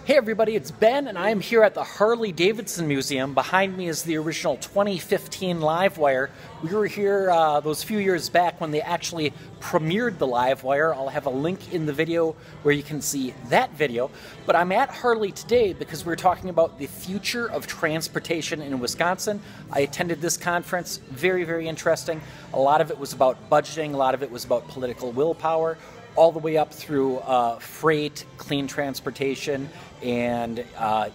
Hey everybody, it's Ben, and I am here at the Harley-Davidson Museum. Behind me is the original 2015 Livewire. We were here those few years back when they actually premiered the Livewire. I'll have a link in the video where you can see that video. But I'm at Harley today because we're talking about the future of transportation in Wisconsin. I attended this conference, very, very interesting. A lot of it was about budgeting, a lot of it was about political willpower, all the way up through freight, clean transportation, and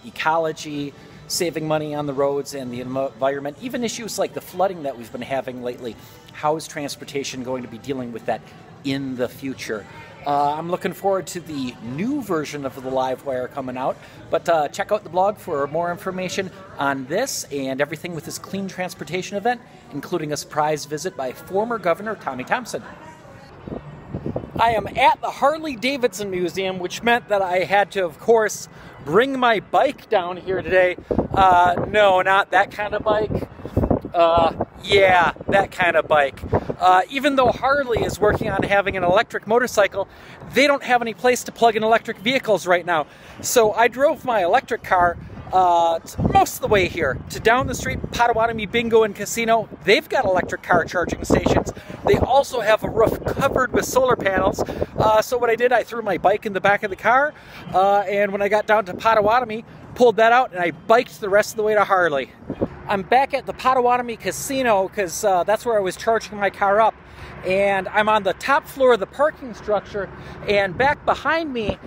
ecology, saving money on the roads and the environment, even issues like the flooding that we've been having lately. How is transportation going to be dealing with that in the future? I'm looking forward to the new version of the Livewire coming out, but check out the blog for more information on this and everything with this clean transportation event, including a surprise visit by former Governor Tommy Thompson. I am at the Harley-Davidson Museum, which meant that I had to, of course, bring my bike down here today. No, not that kind of bike. Yeah, that kind of bike. Even though Harley is working on having an electric motorcycle, they don't have any place to plug in electric vehicles right now. So I drove my electric car most of the way here to down the street, Potawatomi Bingo and Casino. They've got electric car charging stations. They also have a roof covered with solar panels. So what I did, I threw my bike in the back of the car, and when I got down to Potawatomi, pulled that out, and I biked the rest of the way to Harley. I'm back at the Potawatomi Casino because that's where I was charging my car up. And I'm on the top floor of the parking structure, and back behind me,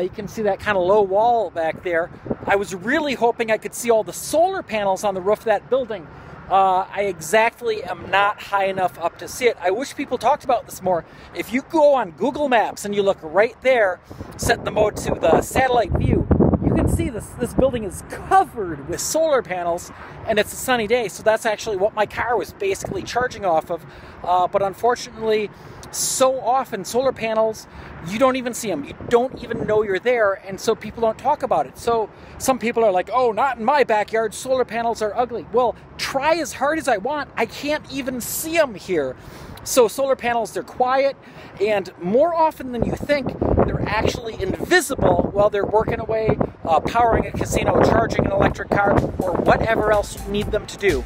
you can see that kind of low wall back there. I was really hoping I could see all the solar panels on the roof of that building. I exactly am not high enough up to see it. I wish people talked about this more. If you go on Google Maps and you look right there, set the mode to the satellite view, you can see this building is covered with solar panels, and it's a sunny day, so that's actually what my car was basically charging off of. But unfortunately, so often solar panels, you don't even see them. You don't even know you're there, and so people don't talk about it. So some people are like, oh, not in my backyard, solar panels are ugly. Well, try as hard as I want, I can't even see them here. So solar panels, they're quiet, and more often than you think, they're actually invisible while they're working away, powering a casino, charging an electric car, or whatever else you need them to do.